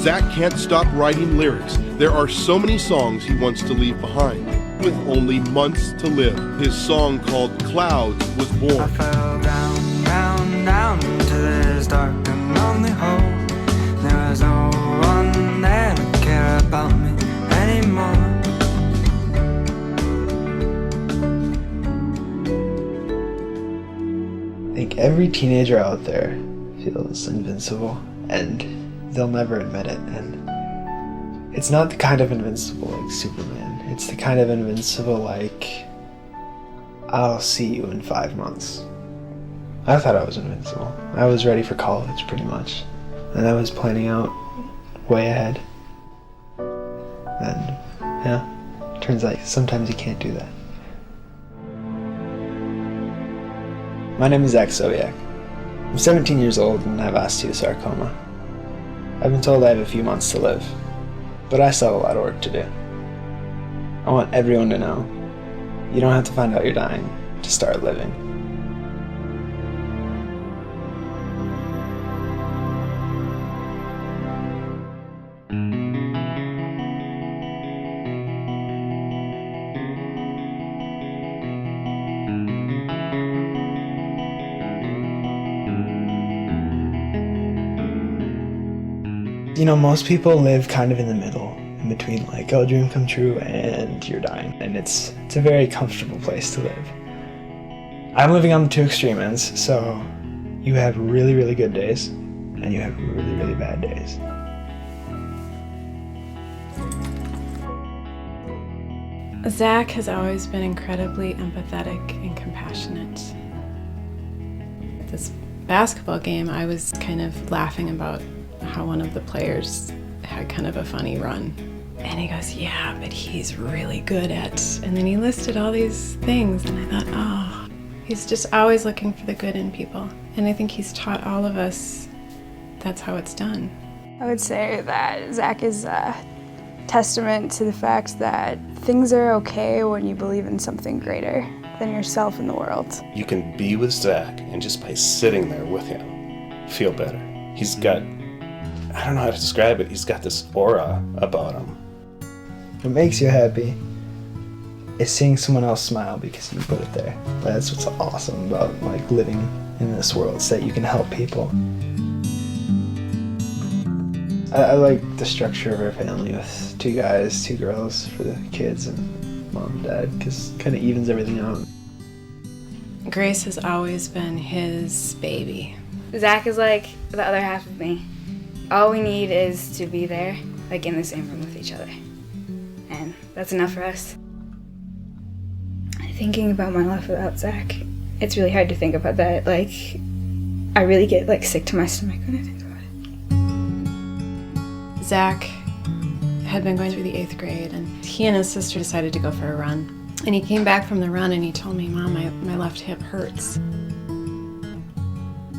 Zach can't stop writing lyrics. There are so many songs he wants to leave behind. With only months to live, his song called Clouds was born. I fell down, down, down into this dark and lonely hole. There was no one there to care about me anymore. I think every teenager out there feels invincible, and they'll never admit it. And it's not the kind of invincible like Superman. It's the kind of invincible like, I'll see you in 5 months. I thought I was invincible. I was ready for college, pretty much. And I was planning out way ahead. And, yeah, turns out sometimes you can't do that. My name is Zach Sobiech. I'm 17 years old and I have osteosarcoma. I've been told I have a few months to live, but I still have a lot of work to do. I want everyone to know, you don't have to find out you're dying to start living. You know, most people live kind of in the middle, in between like, oh, dream come true and you're dying. And it's a very comfortable place to live. I'm living on the two extreme ends, so you have really, really good days and you have really, really bad days. Zach has always been incredibly empathetic and compassionate. This basketball game, I was kind of laughing about how one of the players had kind of a funny run. And he goes, yeah, but he's really good at, and then he listed all these things, and I thought, oh, he's just always looking for the good in people. And I think he's taught all of us that's how it's done. I would say that Zach is a testament to the fact that things are okay when you believe in something greater than yourself in the world. You can be with Zach and just by sitting there with him, feel better. He's got, I don't know how to describe it, he's got this aura about him. What makes you happy is seeing someone else smile because you put it there. That's what's awesome about like living in this world, is that you can help people. I like the structure of our family with 2 guys, 2 girls for the kids, and mom and dad, because it kind of evens everything out. Grace has always been his baby. Zach is like the other half of me. All we need is to be there, like in the same room with each other. And that's enough for us. Thinking about my life without Zach, it's really hard to think about that. Like, I really get like sick to my stomach when I think about it. Zach had been going through the 8th grade, and he and his sister decided to go for a run. And he came back from the run and he told me, Mom, my left hip hurts.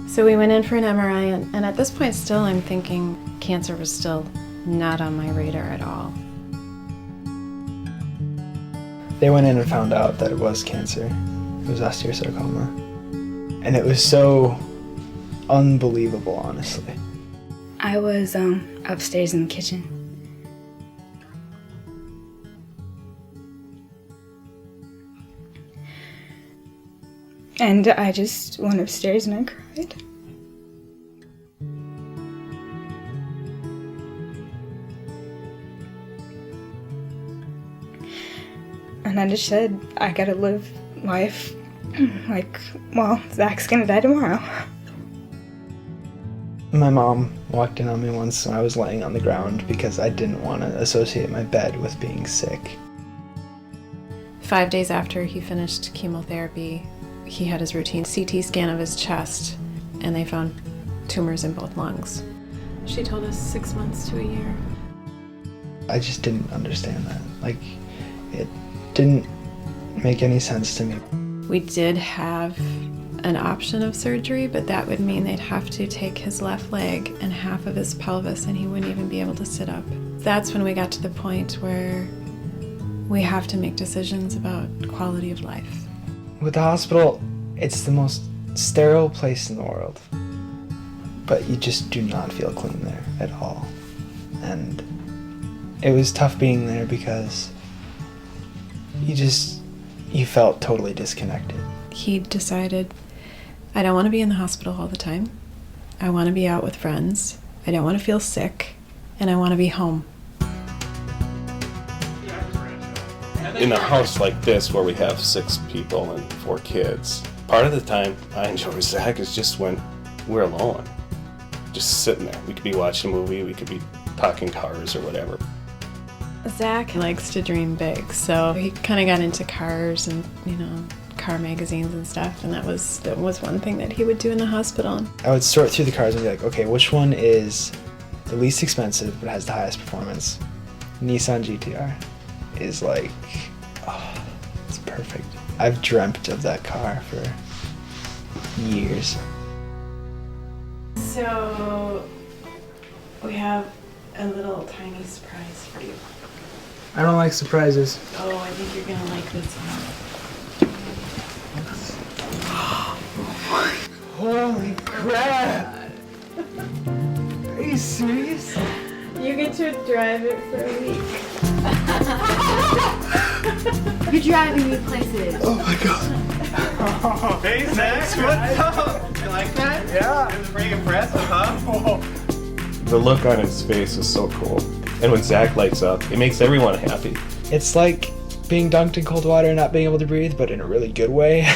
So we went in for an MRI, and at this point still I'm thinking cancer was still not on my radar at all. They went in and found out that it was cancer. It was osteosarcoma. And it was so unbelievable, honestly. I was upstairs in the kitchen. And I just went upstairs and I cried. And I just said, I gotta live life like, well, Zach's gonna die tomorrow. My mom walked in on me once when I was laying on the ground because I didn't want to associate my bed with being sick. 5 days after he finished chemotherapy, he had his routine CT scan of his chest, and they found tumors in both lungs. She told us 6 months to a year. I just didn't understand that. Like, it didn't make any sense to me. We did have an option of surgery, but that would mean they'd have to take his left leg and half of his pelvis, and he wouldn't even be able to sit up. That's when we got to the point where we have to make decisions about quality of life. With the hospital, it's the most sterile place in the world, but you just do not feel clean there at all. And it was tough being there because you felt totally disconnected. He decided, I don't want to be in the hospital all the time. I want to be out with friends. I don't want to feel sick. And I want to be home. In a house like this where we have 6 people and 4 kids, part of the time I enjoy with Zach is just when we're alone. Just sitting there. We could be watching a movie, we could be talking cars or whatever. Zach likes to dream big, so he kind of got into cars and, car magazines and stuff, and that was one thing that he would do in the hospital. I would sort through the cars and be like, okay, which one is the least expensive but has the highest performance? Nissan GTR is like, oh, it's perfect. I've dreamt of that car for years. So, we have a little tiny surprise for you. I don't like surprises. Oh, I think you're gonna like this one. Holy crap! Are you serious? You get to drive it for a week. You're driving me places. Oh my god. Hey Zach, what's up? You like that? Yeah. It was pretty impressive, huh? The look on his face is so cool. And when Zach lights up, it makes everyone happy. It's like being dunked in cold water and not being able to breathe, but in a really good way.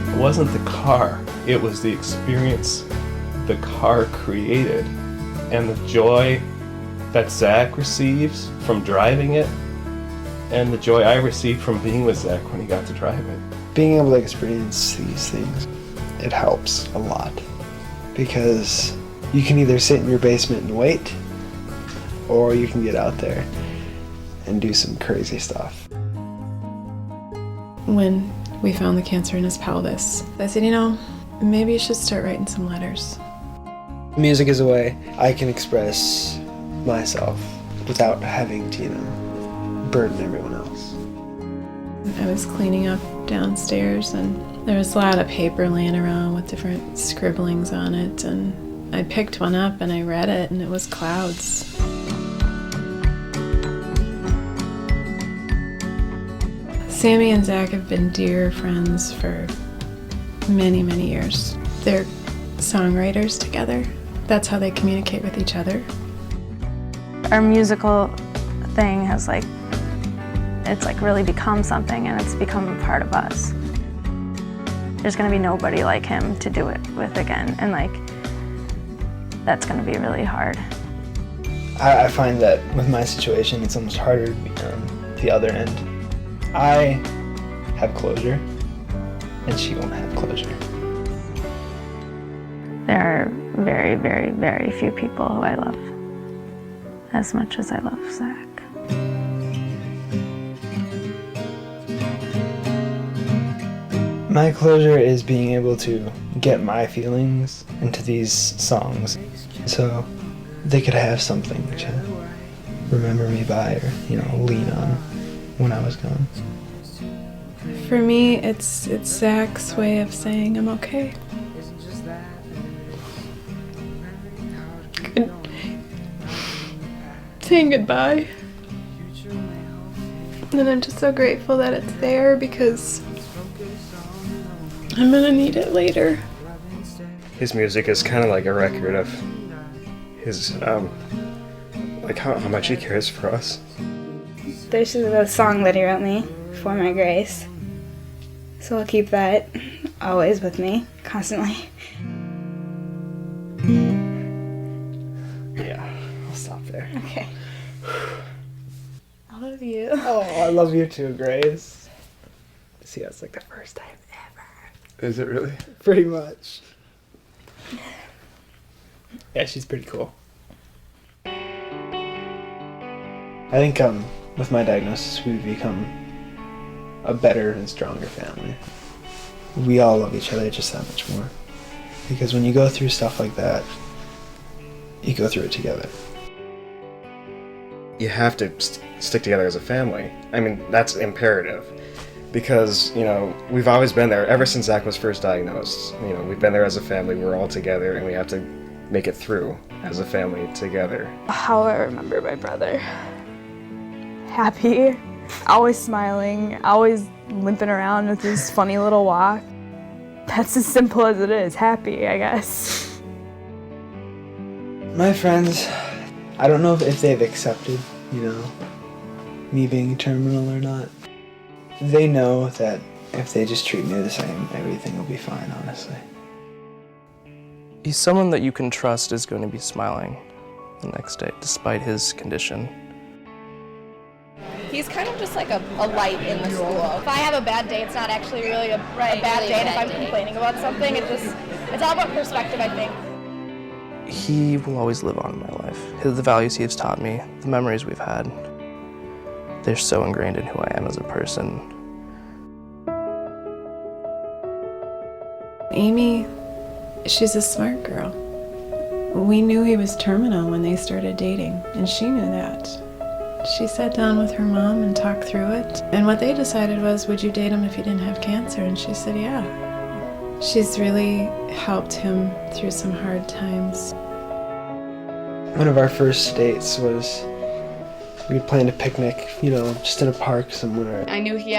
It wasn't the car, it was the experience the car created and the joy that Zach receives from driving it and the joy I received from being with Zach when he got to drive it. Being able to experience these things, it helps a lot because you can either sit in your basement and wait, or you can get out there and do some crazy stuff. When we found the cancer in his pelvis, I said, maybe you should start writing some letters. Music is a way I can express myself without having to, burden everyone else. I was cleaning up downstairs and there was a lot of paper laying around with different scribblings on it, and I picked one up and I read it, and it was clouds. Sammy and Zach have been dear friends for many, many years. They're songwriters together. That's how they communicate with each other. Our musical thing has it's really become something, and it's become a part of us. There's gonna be nobody like him to do it with again, and that's gonna be really hard. I find that with my situation, it's almost harder to be on the other end. I have closure, and she won't have closure. There are very, very, very few people who I love as much as I love Zach. My closure is being able to get my feelings into these songs so they could have something to remember me by or, lean on when I was gone. For me, it's Zach's way of saying I'm okay. Saying goodbye. And I'm just so grateful that it's there because I'm gonna need it later. His music is kind of like a record of his, how much he cares for us. There's a song that he wrote me, For My Grace. So I'll keep that always with me, constantly. Yeah, I'll stop there. Okay. I love you. Oh, I love you too, Grace. See, that's the first time ever. Is it really? Pretty much. Yeah, she's pretty cool. I think with my diagnosis, we've become a better and stronger family. We all love each other just that much more. Because when you go through stuff like that, you go through it together. you have to stick together as a family. I mean, that's imperative. Because, you know, we've always been there. Ever since Zach was first diagnosed, you know, we've been there as a family. We're all together, and we have to make it through as a family together. How I remember my brother. Happy, always smiling, always limping around with his funny little walk. That's as simple as it is. Happy, I guess. My friends, I don't know if they've accepted, you know, me being terminal or not. They know that if they just treat me the same, everything will be fine, honestly. He's someone that you can trust is going to be smiling the next day, despite his condition. He's kind of just like a light in the school. If I have a bad day, it's not actually really a bad day. And if I'm complaining about something, it's all about perspective, I think. He will always live on in my life. The values he has taught me, the memories we've had, they're so ingrained in who I am as a person. Amy, she's a smart girl. We knew he was terminal when they started dating, and she knew that. She sat down with her mom and talked through it, and what they decided was, would you date him if you didn't have cancer? And she said, yeah. She's really helped him through some hard times. One of our first dates was, we had planned a picnic, you know, just in a park somewhere. I knew he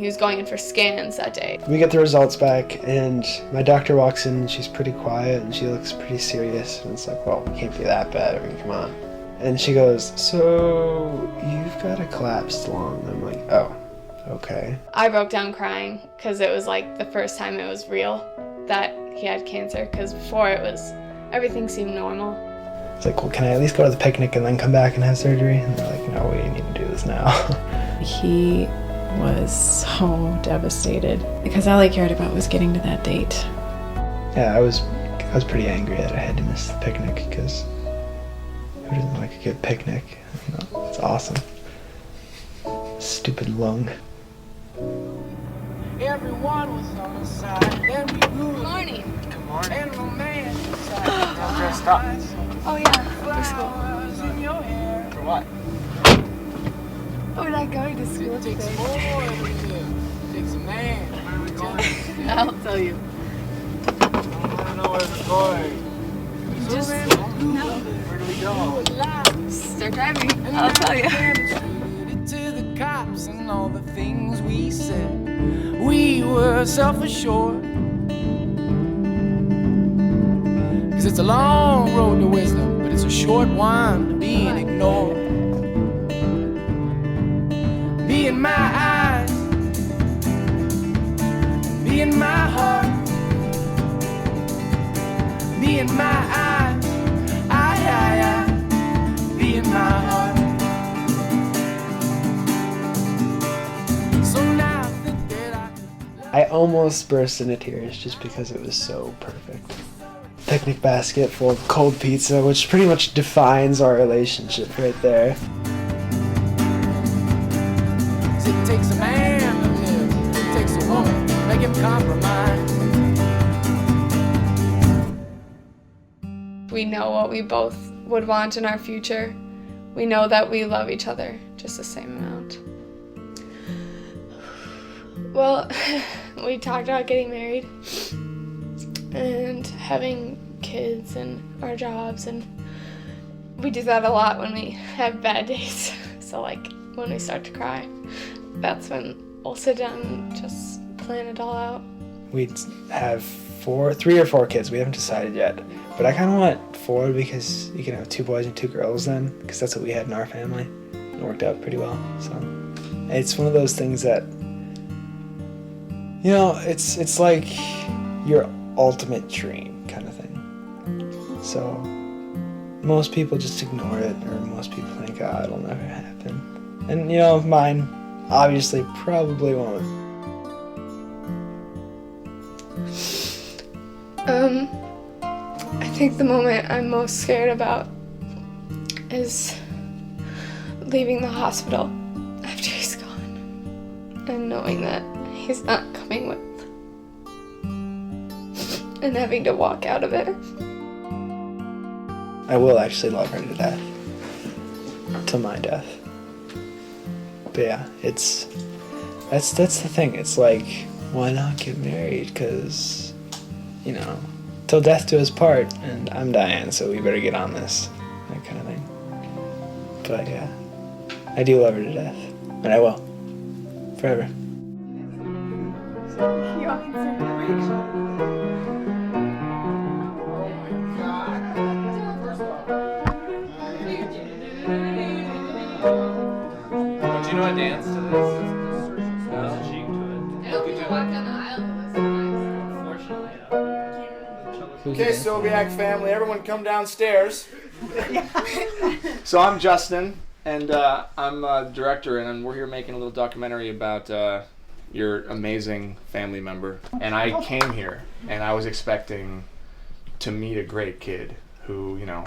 was going in for scans that day. We get the results back, and my doctor walks in, and she's pretty quiet, and she looks pretty serious, and it's like, well, it can't be that bad, I mean, come on. And she goes, so, you've got a collapsed lung. I'm like, oh, okay. I broke down crying, because it was like the first time it was real that he had cancer, because before everything seemed normal. It's like, well, can I at least go to the picnic and then come back and have surgery? And they're like, no, we need to do this now. He was so devastated because all he cared about was getting to that date. Yeah, I was pretty angry that I had to miss the picnic because who doesn't like a good picnic? You know, it's awesome. Stupid lung. Everyone was on the side. Good morning. Good morning. And the man I'm dressed up. Oh yeah, looks cool. In your hair. For what? We're not going to school today. It takes more than you. It takes a man. Where are we going? I'll tell you. I want to know where we're going. Just no. Where do we go? Start driving. I'll tell you. To the cops and all the things we said. We were self-assured. 'Cause it's a long road to wisdom, but it's a short one to being ignored. Be in my eyes, be in my heart, be in my eyes, be in my heart. So now I think that I almost burst into tears just because it was so perfect. Picnic basket full of cold pizza, which pretty much defines our relationship right there. It takes a man to live, it takes a woman to make him compromise. We know what we both would want in our future. We know that we love each other just the same amount. Well, we talked about getting married and having kids and our jobs, and we do that a lot when we have bad days. So like when we start to cry, that's when we'll sit down and just plan it all out. We'd have 3 or 4 kids. We haven't decided yet. But I kind of want 4 because you can have 2 boys and 2 girls then, because that's what we had in our family. It worked out pretty well. So it's one of those things that, you know, it's like your ultimate dream kind of thing. So most people just ignore it, or most people think, oh, it'll never happen. And, you know, mine obviously probably won't. I think the moment I'm most scared about is leaving the hospital after he's gone and knowing that he's not coming with and having to walk out of it. I will actually love her to death. to my death. But yeah, that's the thing. It's like, why not get married? Because, you know, till death do us part, and I'm dying, so we better get on this, that kind of thing. But yeah, I do love her to death, and I will, forever. Don't you know I dance to this? There's a cheek to it. I hope you walk down the aisle to this. Unfortunately, Okay, Sobiech family, everyone come downstairs. So I'm Justin, and I'm a director, and we're here making a little documentary about your amazing family member. And I came here, and I was expecting to meet a great kid who, you know,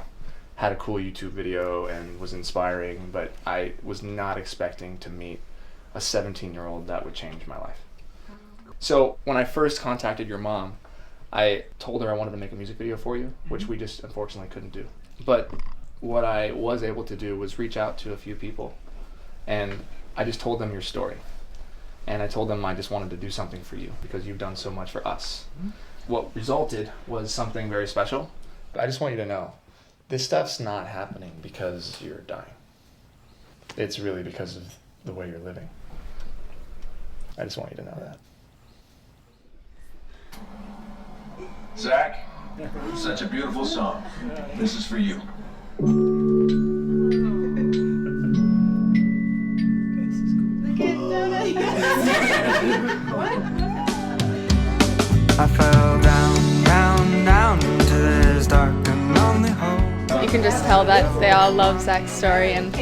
had a cool YouTube video and was inspiring, but I was not expecting to meet a 17-year-old that would change my life. So when I first contacted your mom, I told her I wanted to make a music video for you, which we just unfortunately couldn't do. But what I was able to do was reach out to a few people, and I just told them your story. And I told them I just wanted to do something for you because you've done so much for us. What resulted was something very special. But I just want you to know, this stuff's not happening because you're dying. It's really because of the way you're living. I just want you to know that. Zach, such a beautiful song. This is for you. I fell down into this dark and lonely hole. You can just tell that they all love Zach's story and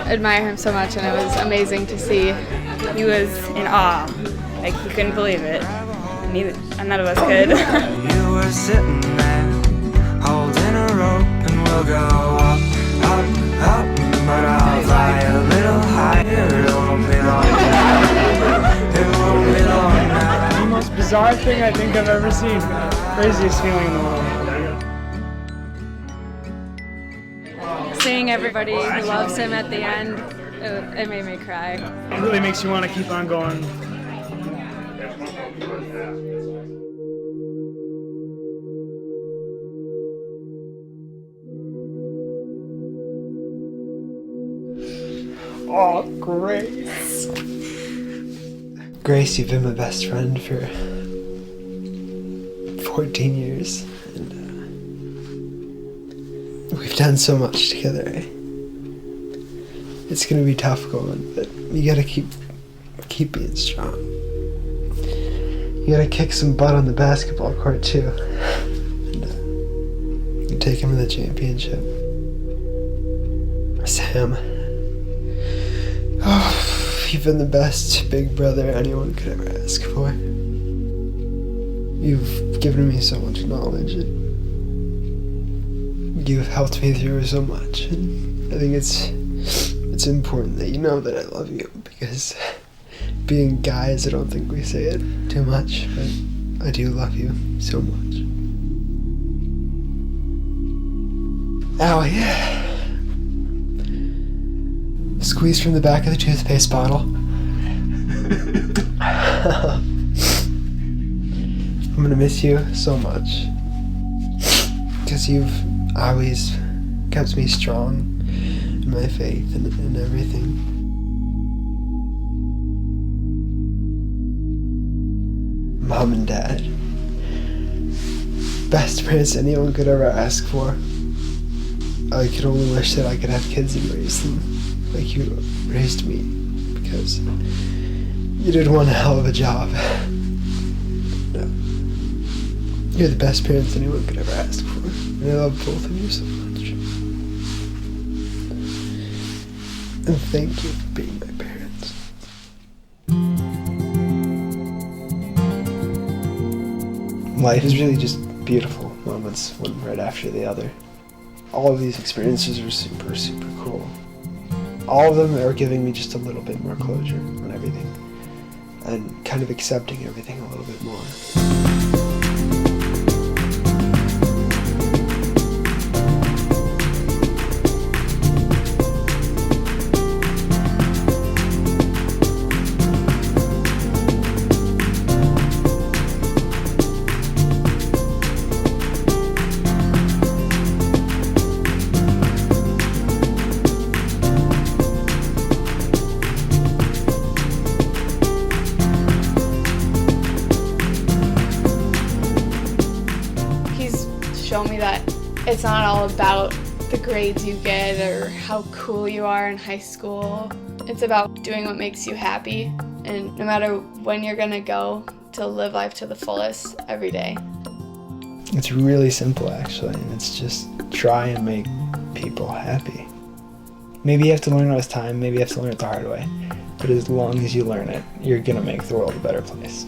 admire him so much, and it was amazing to see. He was in awe. Like, he couldn't believe it. Neither, and none of us could. You were sitting there, holding a rope, and we'll go up, up, up. But I'll fly a little higher, it won't be long now. It won't be long now. The most bizarre thing I think I've ever seen. Craziest feeling in the world. Seeing everybody who loves him at the end, it made me cry. It really makes you want to keep on going. Oh, Grace. Grace, you've been my best friend for 14 years. And we've done so much together. It's gonna be tough going, but you gotta keep being strong. You gotta kick some butt on the basketball court too. And you take him to the championship. Sam. Oh, you've been the best big brother anyone could ever ask for. You've given me so much knowledge, and you've helped me through so much. And I think it's important that you know that I love you, because being guys, I don't think we say it too much, but I do love you so much. Ow, yeah. Squeeze from the back of the toothpaste bottle. I'm gonna miss you so much, because you've always kept me strong in my faith and everything. Mom and Dad, best parents anyone could ever ask for. I could only wish that I could have kids and raise them like you raised me, because you did one hell of a job. No. You're the best parents anyone could ever ask for, and I love both of you so much. And thank you for being my parents. Life is really just beautiful, moments one right after the other. All of these experiences are super, super cool. All of them are giving me just a little bit more closure on everything, and kind of accepting everything a little bit more. show me that it's not all about the grades you get or how cool you are in high school. It's about doing what makes you happy, and no matter when you're gonna go, to live life to the fullest every day. It's really simple, actually, and it's just try and make people happy. Maybe you have to learn it with time, maybe you have to learn it the hard way, but as long as you learn it, you're gonna make the world a better place.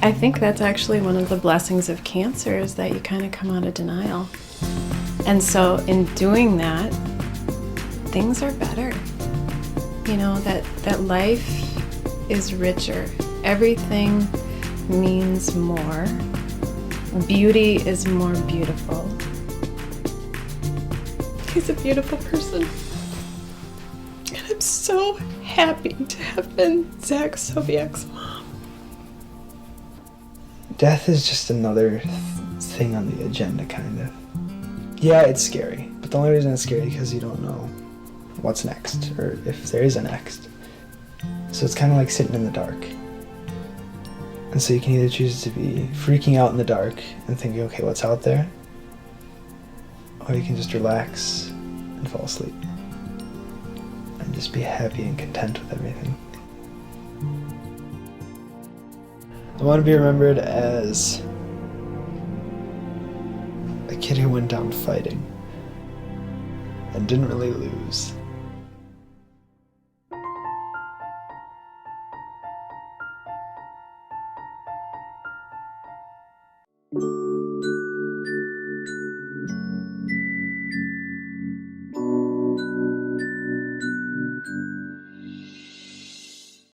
I think that's actually one of the blessings of cancer, is that you kind of come out of denial. And so in doing that, things are better. You know, that life is richer. Everything means more. Beauty is more beautiful. He's a beautiful person. And I'm so happy to have been Zach Sobiech's mom. Death is just another thing on the agenda, kind of. Yeah, it's scary, but the only reason it's scary is because you don't know what's next, or if there is a next. So it's kind of like sitting in the dark. And so you can either choose to be freaking out in the dark and thinking, okay, what's out there? Or you can just relax and fall asleep. And just be happy and content with everything. I want to be remembered as a kid who went down fighting and didn't really lose. you